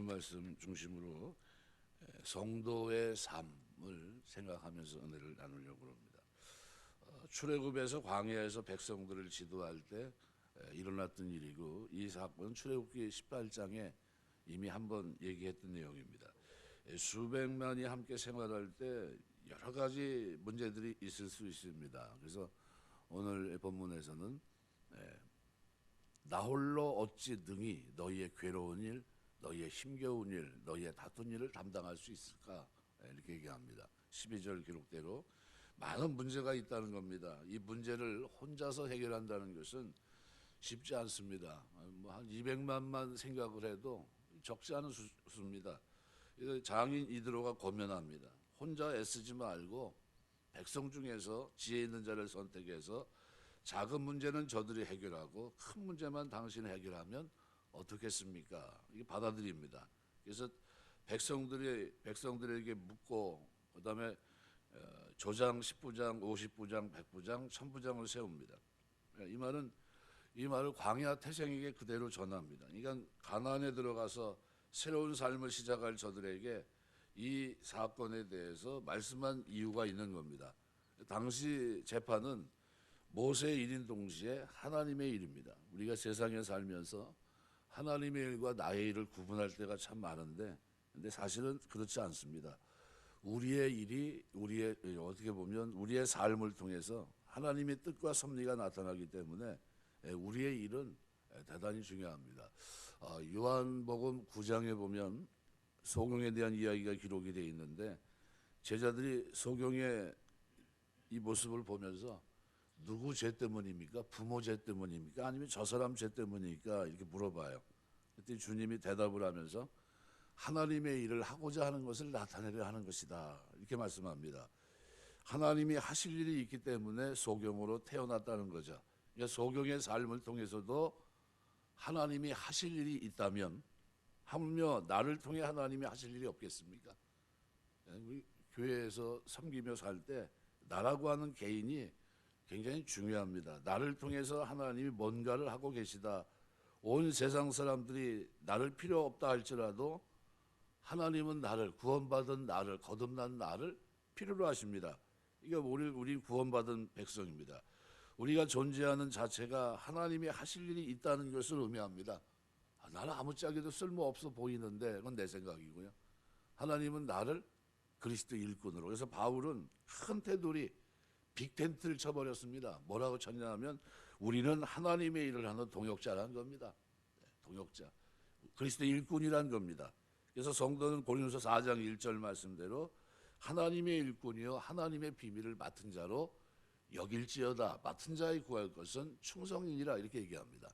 오늘 말씀 중심으로 성도의 삶을 생각하면서 은혜를 나누려고 합니다. 출애굽에서 광야에서 백성들을 지도할 때 일어났던 일이고, 이 사건은 출애굽기 18장에 이미 한번 얘기했던 내용입니다. 수백만이 함께 생활할 때 여러 가지 문제들이 있을 수 있습니다. 그래서 오늘 본문에서는 나 홀로 어찌 능히 너희의 괴로운 일, 너희의 힘겨운 일, 너희의 다툰 일을 담당할 수 있을까? 이렇게 얘기합니다. 12절 기록대로 많은 문제가 있다는 겁니다. 이 문제를 혼자서 해결한다는 것은 쉽지 않습니다. 한 200만만 생각을 해도 적지 않은 수입니다. 장인 이드로가 고면합니다. 혼자 애쓰지 말고 백성 중에서 지혜 있는 자를 선택해서 작은 문제는 저들이 해결하고 큰 문제만 당신이 해결하면 어떻겠습니까? 이게 받아들입니다. 그래서 백성들에게 묻고, 그다음에 조장, 10부장, 50부장, 100부장, 1000부장을 세웁니다. 이 말을 광야 태생에게 그대로 전합니다. 그러니까 가나안에 들어가서 새로운 삶을 시작할 저들에게 이 사건에 대해서 말씀한 이유가 있는 겁니다. 당시 재판은 모세의 일인 동시에 하나님의 일입니다. 우리가 세상에 살면서 하나님의 일과 나의 일을 구분할 때가 참 많은데, 근데 사실은 그렇지 않습니다. 우리의 일이 어떻게 보면 우리의 삶을 통해서 하나님의 뜻과 섭리가 나타나기 때문에 우리의 일은 대단히 중요합니다. 요한복음 9장에 보면 소경에 대한 이야기가 기록이 되어 있는데, 제자들이 소경의 이 모습을 보면서 누구 죄 때문입니까? 부모 죄 때문입니까? 아니면 저 사람 죄 때문입니까? 이렇게 물어봐요. 그때 주님이 대답을 하면서 하나님의 일을 하고자 하는 것을 나타내려 하는 것이다, 이렇게 말씀합니다. 하나님이 하실 일이 있기 때문에 소경으로 태어났다는 거죠. 그러니까 소경의 삶을 통해서도 하나님이 하실 일이 있다면 하물며 나를 통해 하나님이 하실 일이 없겠습니까? 우리 교회에서 섬기며 살 때 나라고 하는 개인이 굉장히 중요합니다. 나를 통해서 하나님이 뭔가를 하고 계시다. 온 세상 사람들이 나를 필요 없다 할지라도 하나님은 나를, 구원받은 나를, 거듭난 나를 필요로 하십니다. 이게 우리 구원받은 백성입니다. 우리가 존재하는 자체가 하나님이 하실 일이 있다는 것을 의미합니다. 나는 아무짝에도 쓸모없어 보이는데 그건 내 생각이고요. 하나님은 나를 그리스도 일꾼으로. 그래서 바울은 큰 테두리, 빅텐트를 쳐버렸습니다. 뭐라고 쳤냐면 우리는 하나님의 일을 하는 동역자라는 겁니다. 동역자, 그리스도 일꾼이란 겁니다. 그래서 성도는 고린도서 4장 1절 말씀대로 하나님의 일꾼이요 하나님의 비밀을 맡은 자로 여길지어다. 맡은 자의 구할 것은 충성이니라, 이렇게 얘기합니다.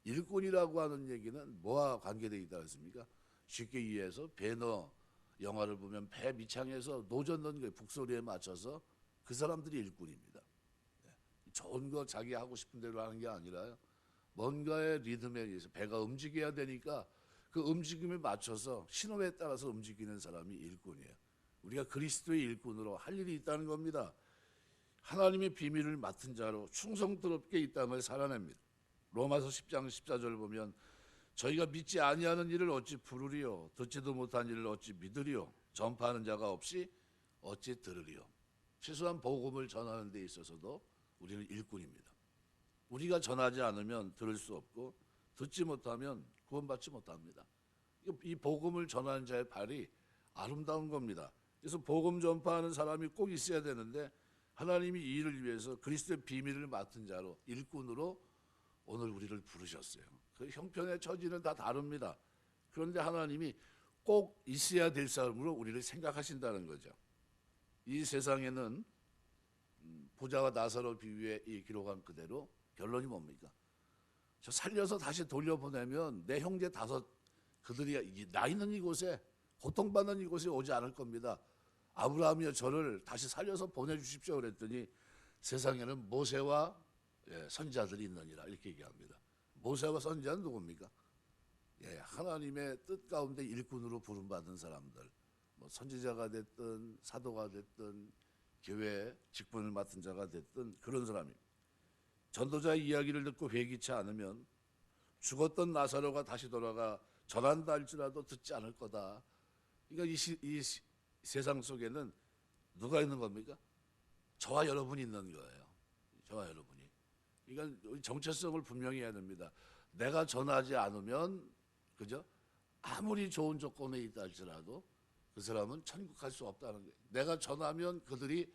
일꾼이라고 하는 얘기는 뭐와 관계되어 있다고 했습니까? 쉽게 이해해서 배너 영화를 보면 배 밑창에서 노젓 넣는 거예요. 북소리에 맞춰서. 그 사람들이 일꾼입니다. 좋은 거 자기 하고 싶은 대로 하는 게 아니라요, 뭔가의 리듬에 의해서 배가 움직여야 되니까 그 움직임에 맞춰서 신호에 따라서 움직이는 사람이 일꾼이에요. 우리가 그리스도의 일꾼으로 할 일이 있다는 겁니다. 하나님의 비밀을 맡은 자로 충성스럽게 이 땅을 살아냅니다. 로마서 10장 14절 보면 저희가 믿지 아니하는 일을 어찌 부르리요, 듣지도 못한 일을 어찌 믿으리요, 전파하는 자가 없이 어찌 들으리요. 최소한 복음을 전하는 데 있어서도 우리는 일꾼입니다. 우리가 전하지 않으면 들을 수 없고, 듣지 못하면 구원받지 못합니다. 이 복음을 전하는 자의 발이 아름다운 겁니다. 그래서 복음 전파하는 사람이 꼭 있어야 되는데, 하나님이 이 일을 위해서 그리스도의 비밀을 맡은 자로, 일꾼으로 오늘 우리를 부르셨어요. 그 형편의 처지는 다 다릅니다. 그런데 하나님이 꼭 있어야 될 사람으로 우리를 생각하신다는 거죠. 이 세상에는 부자와 나사로 비유에 기록한 그대로 결론이 뭡니까? 저 살려서 다시 돌려보내면 내 형제 5, 그들이 나 있는 이곳에, 고통받는 이곳에 오지 않을 겁니다. 아브라함이여 저를 다시 살려서 보내주십시오 그랬더니 세상에는 모세와 선지자들이 있느니라, 이렇게 얘기합니다. 모세와 선지자는 누굽니까? 하나님의 뜻 가운데 일꾼으로 부름받은 사람들, 선지자가 됐든 사도가 됐든 교회 직분을 맡은 자가 됐든 그런 사람입니다. 전도자의 이야기를 듣고 회개치 않으면 죽었던 나사로가 다시 돌아가 전한다 할지라도 듣지 않을 거다. 그러니까 이 세상 속에는 누가 있는 겁니까? 저와 여러분이 있는 거예요. 저와 여러분이. 그러니까 정체성을 분명히 해야 됩니다. 내가 전하지 않으면 그죠? 아무리 좋은 조건에 있다 할지라도 그 사람은 천국 갈 수 없다는 거예요. 내가 전하면 그들이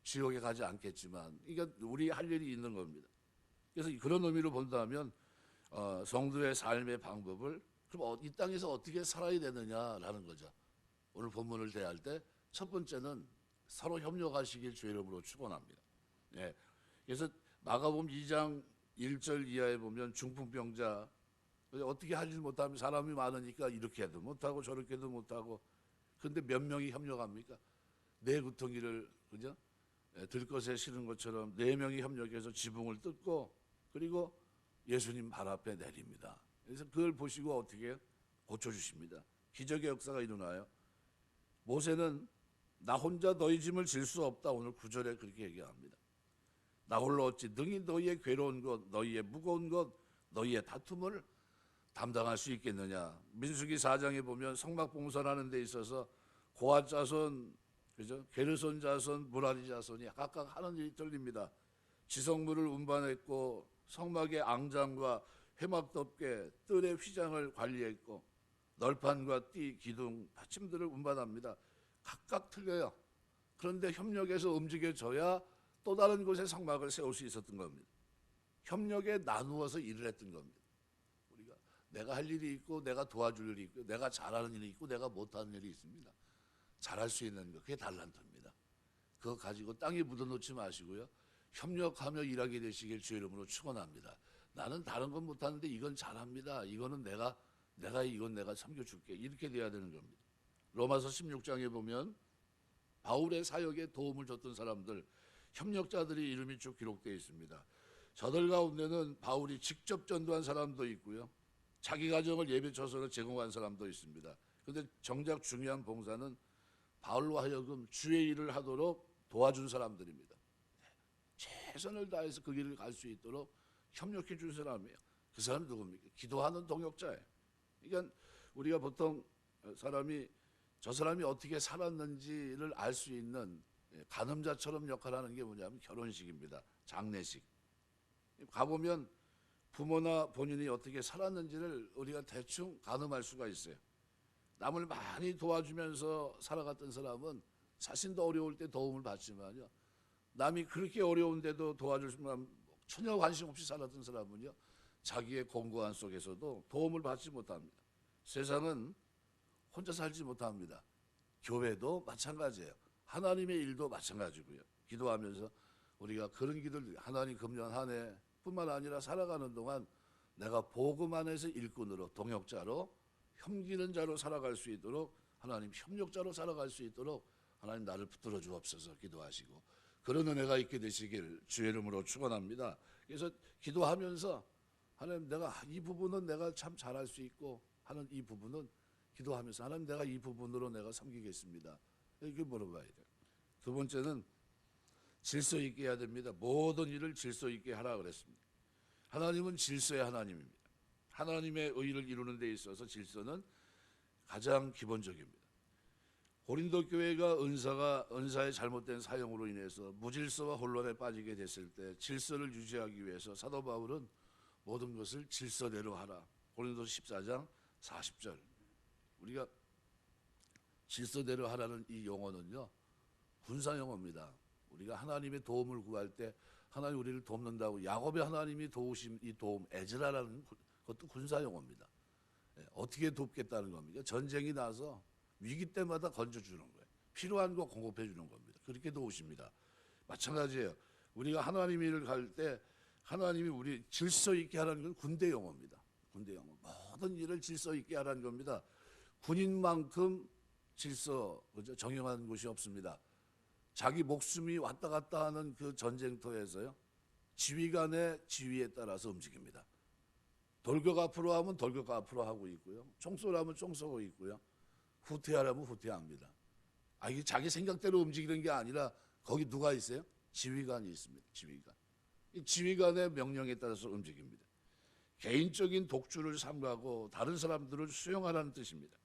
지옥에 가지 않겠지만, 그러니까 우리 할 일이 있는 겁니다. 그래서 그런 의미로 본다면 성도의 삶의 방법을 그럼 이 땅에서 어떻게 살아야 되느냐라는 거죠. 오늘 본문을 대할 때 첫 번째는 서로 협력하시길 주의 이름으로 축원합니다. 예. 그래서 마가복음 2장 1절 이하에 보면 중풍병자 어떻게 할 일 못하면 사람이 많으니까 이렇게도 못하고 저렇게도 못하고 근데 몇 명이 협력합니까? 네 구덩이를 그죠? 들것에 실은 것처럼 네 명이 협력해서 지붕을 뜯고 그리고 예수님 발 앞에 내립니다. 그래서 그걸 보시고 어떻게 고쳐주십니다. 기적의 역사가 일어나요. 모세는 나 혼자 너희 짐을 질 수 없다. 오늘 9절에 그렇게 얘기합니다. 나 홀로 어찌 능히 너희의 괴로운 것, 너희의 무거운 것, 너희의 다툼을 담당할 수 있겠느냐. 민수기 4장에 보면 성막 봉헌하는 데 있어서 고핫 자손, 그죠? 게르손 자손, 무라리 자손이 각각 하는 일이 틀립니다. 지성물을 운반했고 성막의 앙장과 회막덮개, 뜰의 휘장을 관리했고 널판과 띠, 기둥, 받침들을 운반합니다. 각각 틀려요. 그런데 협력해서 움직여져야 또 다른 곳에 성막을 세울 수 있었던 겁니다. 협력에 나누어서 일을 했던 겁니다. 우리가 내가 할 일이 있고 내가 도와줄 일이 있고 내가 잘하는 일이 있고 내가 못하는 일이 있습니다. 잘할 수 있는 거 그게 달란트입니다. 그거 가지고 땅에 묻어놓지 마시고요. 협력하며 일하게 되시길 주의 이름으로 축원합니다. 나는 다른 건 못하는데 이건 잘합니다. 이거는 이건 내가 섬겨줄게. 이렇게 돼야 되는 겁니다. 로마서 16장에 보면 바울의 사역에 도움을 줬던 사람들, 협력자들이 이름이 쭉 기록되어 있습니다. 저들 가운데는 바울이 직접 전도한 사람도 있고요. 자기 가정을 예배 처소로 제공한 사람도 있습니다. 그런데 정작 중요한 봉사는 바울로 하여금 주의 일을 하도록 도와준 사람들입니다. 최선을 다해서 그 길을 갈 수 있도록 협력해 준 사람이에요. 그 사람이 누굽니까? 기도하는 동역자예요. 그러니까 우리가 보통 저 사람이 어떻게 살았는지를 알 수 있는 간음자처럼 역할하는 게 뭐냐면 결혼식입니다. 장례식. 가보면 부모나 본인이 어떻게 살았는지를 우리가 대충 가늠할 수가 있어요. 남을 많이 도와주면서 살아갔던 사람은 자신도 어려울 때 도움을 받지만요. 남이 그렇게 어려운데도 도와줄 사람 전혀 관심 없이 살았던 사람은요. 자기의 공고한 속에서도 도움을 받지 못합니다. 세상은 혼자 살지 못합니다. 교회도 마찬가지예요. 하나님의 일도 마찬가지고요. 기도하면서 우리가 그런 기도를 하나님 금년 한 해뿐만 아니라 살아가는 동안 내가 복음 안에서 일꾼으로 동역자로 섬기는 자로 살아갈 수 있도록 하나님 협력자로 살아갈 수 있도록 하나님 나를 붙들어 주옵소서 기도하시고 그런 은혜가 있게 되시길 주의 이름으로 축원합니다. 그래서 기도하면서 하나님 내가 이 부분은 내가 참 잘할 수 있고 하는 이 부분은 기도하면서 하나님 내가 이 부분으로 내가 섬기겠습니다. 이렇게 물어봐야 돼요. 두 번째는 질서 있게 해야 됩니다. 모든 일을 질서 있게 하라 그랬습니다. 하나님은 질서의 하나님입니다. 하나님의 의를 이루는 데 있어서 질서는 가장 기본적입니다. 고린도 교회가 은사의 잘못된 사용으로 인해서 무질서와 혼란에 빠지게 됐을 때 질서를 유지하기 위해서 사도 바울은 모든 것을 질서대로 하라. 고린도서 14장 40절. 우리가 질서대로 하라는 이 용어는요. 군사 용어입니다. 우리가 하나님의 도움을 구할 때 하나님 우리를 돕는다고 야곱의 하나님이 도우신 이 도움 에즈라라는 그것도 군사 용어입니다. 어떻게 돕겠다는 겁니까? 전쟁이 나서 위기 때마다 건져주는 거예요. 필요한 거 공급해 주는 겁니다. 그렇게 도우십니다. 마찬가지예요. 우리가 하나님 일을 갈 때 하나님이 우리 질서 있게 하라는 건 군대 용어입니다. 군대 용어. 모든 일을 질서 있게 하라는 겁니다. 군인만큼 질서, 그죠? 정형한 곳이 없습니다. 자기 목숨이 왔다 갔다 하는 그 전쟁터에서요. 지휘관의 지휘에 따라서 움직입니다. 돌격 앞으로 하면 돌격 앞으로 하고 있고요. 총 쏘라면 총 쏘고 있고요. 후퇴하라면 후퇴합니다. 이게 자기 생각대로 움직이는 게 아니라 거기 누가 있어요? 지휘관이 있습니다. 지휘관. 이 지휘관의 명령에 따라서 움직입니다. 개인적인 독주를 삼가고 다른 사람들을 수용하라는 뜻입니다.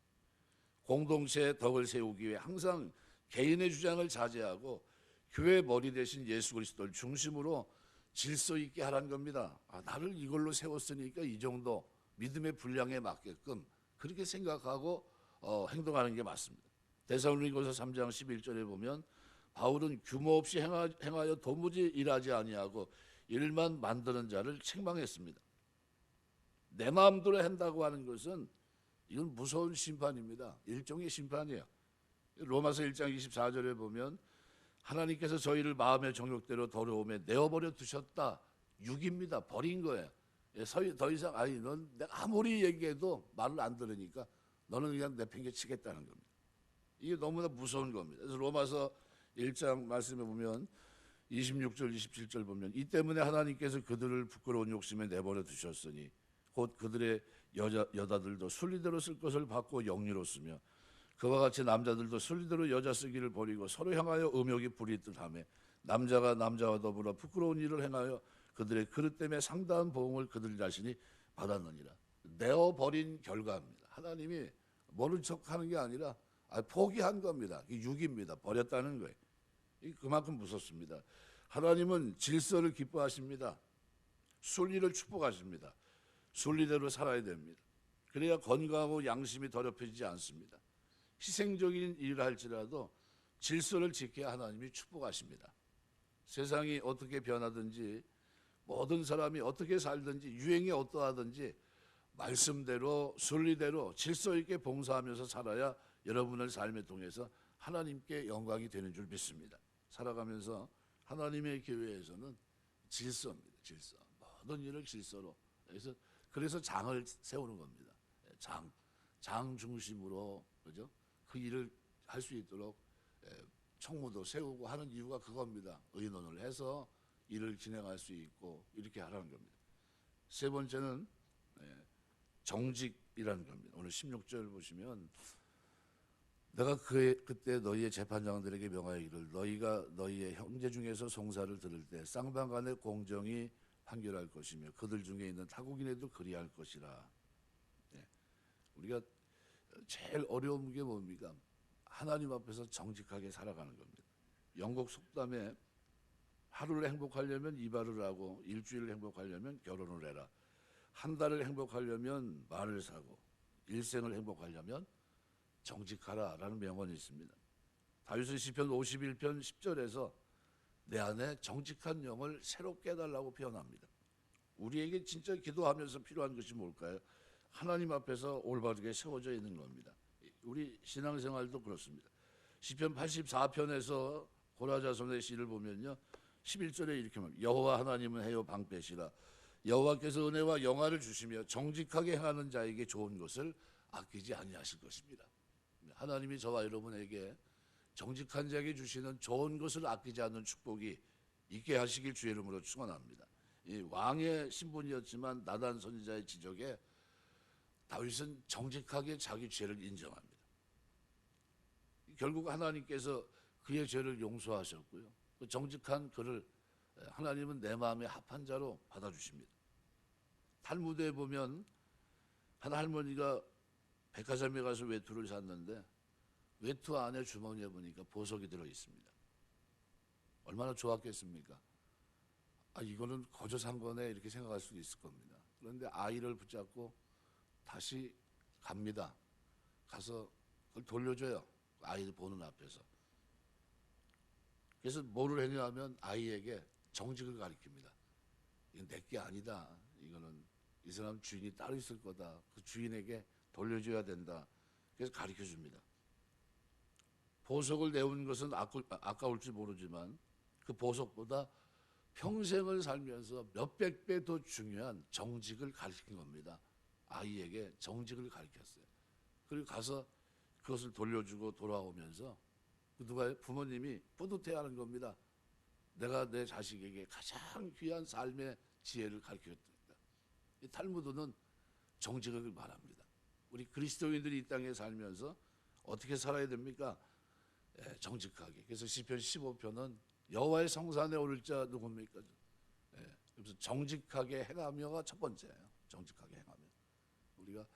공동체의 덕을 세우기 위해 항상 개인의 주장을 자제하고 교회 머리 대신 예수 그리스도를 중심으로 질서 있게 하라는 겁니다. 나를 이걸로 세웠으니까 이 정도 믿음의 분량에 맞게끔 그렇게 생각하고 행동하는 게 맞습니다. 데살로니가서 3장 11절에 보면 바울은 규모 없이 행하여 도무지 일하지 아니하고 일만 만드는 자를 책망했습니다. 내 마음대로 한다고 하는 것은 이건 무서운 심판입니다. 일종의 심판이에요. 로마서 1장 24절에 보면 하나님께서 저희를 마음의 정욕대로 더러움에 내어버려 두셨다. 육입니다. 버린 거예요. 더 이상 넌 내가 아무리 얘기해도 말을 안 들으니까 너는 그냥 내팽개 치겠다는 겁니다. 이게 너무나 무서운 겁니다. 그래서 로마서 1장 말씀에 보면 26절 27절 보면 이 때문에 하나님께서 그들을 부끄러운 욕심에 내버려 두셨으니 곧 그들의 여자들도 순리대로 쓸 것을 받고 영리로 쓰며 그와 같이 남자들도 순리대로 여자 쓰기를 버리고 서로 향하여 음욕이 부리듯하며 남자가 남자와 더불어 부끄러운 일을 행하여 그들의 그릇 때문에 상당한 보응을 그들 자신이 받았느니라. 내어버린 결과입니다. 하나님이 모른 척하는 게 아니라 포기한 겁니다. 육입니다. 버렸다는 거예요. 그만큼 무섭습니다. 하나님은 질서를 기뻐하십니다. 순리를 축복하십니다. 순리대로 살아야 됩니다. 그래야 건강하고 양심이 더럽혀지지 않습니다. 희생적인 일을 할지라도 질서를 지켜야 하나님이 축복하십니다. 세상이 어떻게 변하든지 모든 사람이 어떻게 살든지 유행이 어떠하든지 말씀대로 순리대로 질서 있게 봉사하면서 살아야 여러분의 삶에 통해서 하나님께 영광이 되는 줄 믿습니다. 살아가면서 하나님의 교회에서는 질서입니다. 질서. 모든 일을 질서로. 그래서 장을 세우는 겁니다. 장 중심으로 그죠? 그 일을 할 수 있도록 총무도 세우고 하는 이유가 그겁니다. 의논을 해서 일을 진행할 수 있고 이렇게 하라는 겁니다. 세 번째는 정직이라는 겁니다. 오늘 16절 보시면 내가 그때 너희의 재판장들에게 명하여 이를 너희가 너희의 형제 중에서 송사를 들을 때 쌍방간의 공정이 판결할 것이며 그들 중에 있는 타국인에도 그리할 것이라. 우리가 제일 어려운 게 뭡니까? 하나님 앞에서 정직하게 살아가는 겁니다. 영국 속담에 하루를 행복하려면 이발을 하고 일주일을 행복하려면 결혼을 해라. 한 달을 행복하려면 말을 사고 일생을 행복하려면 정직하라라는 명언이 있습니다. 다윗은 시편 51편 10절에서 내 안에 정직한 영을 새롭게 해달라고 표현합니다. 우리에게 진짜 기도하면서 필요한 것이 뭘까요? 하나님 앞에서 올바르게 세워져 있는 겁니다. 우리 신앙생활도 그렇습니다. 시편 84편에서 고라자손의 시를 보면요, 11절에 이렇게 말합니다. 여호와 하나님은 해요 방패시라. 여호와께서 은혜와 영화를 주시며 정직하게 행하는 자에게 좋은 것을 아끼지 아니하실 것입니다. 하나님이 저와 여러분에게 정직한 자에게 주시는 좋은 것을 아끼지 않는 축복이 있게 하시길 주의 이름으로 축원합니다. 이 왕의 신분이었지만 나단 선지자의 지적에 다윗은 정직하게 자기 죄를 인정합니다. 결국 하나님께서 그의 죄를 용서하셨고요. 그 정직한 그를 하나님은 내 마음에 합한 자로 받아주십니다. 탈무드에 보면 한 할머니가 백화점에 가서 외투를 샀는데 외투 안에 주머니에 보니까 보석이 들어 있습니다. 얼마나 좋았겠습니까? 이거는 거저 산 거네 이렇게 생각할 수도 있을 겁니다. 그런데 아이를 붙잡고 다시 갑니다. 가서 그걸 돌려줘요. 아이를 보는 앞에서. 그래서 뭐를 했냐면 아이에게 정직을 가르칩니다. 이건 내게 아니다. 이거는 이 사람 주인이 따로 있을 거다. 그 주인에게 돌려줘야 된다. 그래서 가르쳐줍니다. 보석을 내온 것은 아까울지 모르지만 그 보석보다 평생을 살면서 몇백 배 더 중요한 정직을 가르친 겁니다. 아이에게 정직을 가르쳤어요. 그리고 가서 그것을 돌려주고 돌아오면서 누가 부모님이 뿌듯해하는 겁니다. 내가 내 자식에게 가장 귀한 삶의 지혜를 가르쳤다. 이 탈무드는 정직을 말합니다. 우리 그리스도인들이 이 땅에 살면서 어떻게 살아야 됩니까? 정직하게. 그래서 시편 15편은 여호와의 성산에 오를 자 누굽니까? 그래서 정직하게 행하며가 첫 번째예요. 정직하게 행하면. 우리가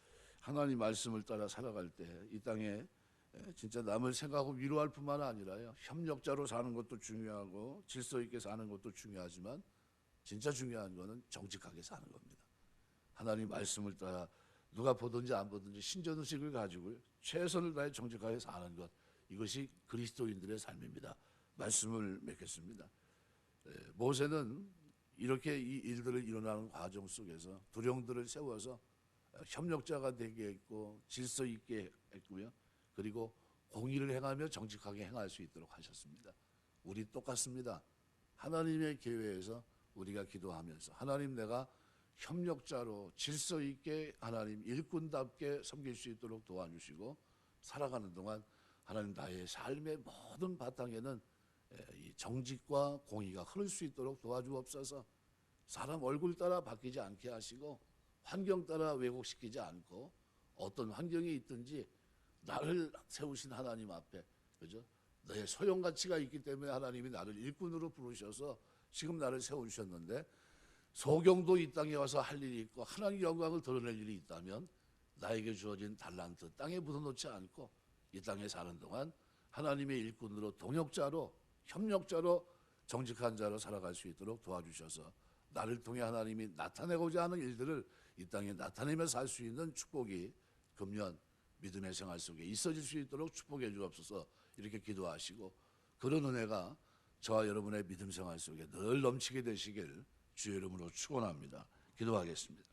하나님 말씀을 따라 살아갈 때 이 땅에 진짜 남을 생각하고 위로할 뿐만 아니라요, 협력자로 사는 것도 중요하고 질서 있게 사는 것도 중요하지만 진짜 중요한 거는 정직하게 사는 겁니다. 하나님 말씀을 따라 누가 보든지 안 보든지 신전의식을 가지고 최선을 다해 정직하게 사는 것, 이것이 그리스도인들의 삶입니다. 말씀을 맺겠습니다. 모세는 이렇게 이 일들을 일어나는 과정 속에서 두령들을 세워서 협력자가 되게 했고 질서 있게 했고요. 그리고 공의를 행하며 정직하게 행할 수 있도록 하셨습니다. 우리 똑같습니다. 하나님의 계획에서 우리가 기도하면서 하나님, 내가 협력자로 질서 있게 하나님 일꾼답게 섬길 수 있도록 도와주시고, 살아가는 동안 하나님 나의 삶의 모든 바탕에는 이 정직과 공의가 흐를 수 있도록 도와주옵소서. 사람 얼굴 따라 바뀌지 않게 하시고 환경 따라 왜곡시키지 않고 어떤 환경이 있든지 나를 세우신 하나님 앞에, 그죠? 너의 소용 가치가 있기 때문에 하나님이 나를 일꾼으로 부르셔서 지금 나를 세우셨는데, 소경도 이 땅에 와서 할 일이 있고 하나님 영광을 드러낼 일이 있다면 나에게 주어진 달란트 땅에 묻어놓지 않고 이 땅에 사는 동안 하나님의 일꾼으로, 동역자로, 협력자로, 정직한 자로 살아갈 수 있도록 도와주셔서 나를 통해 하나님이 나타내고자 하는 일들을 이 땅에 나타내며 살 수 있는 축복이 금년 믿음의 생활 속에 있어질 수 있도록 축복해 주옵소서. 이렇게 기도하시고, 그런 은혜가 저와 여러분의 믿음 생활 속에 늘 넘치게 되시길 주의 이름으로 축원합니다. 기도하겠습니다.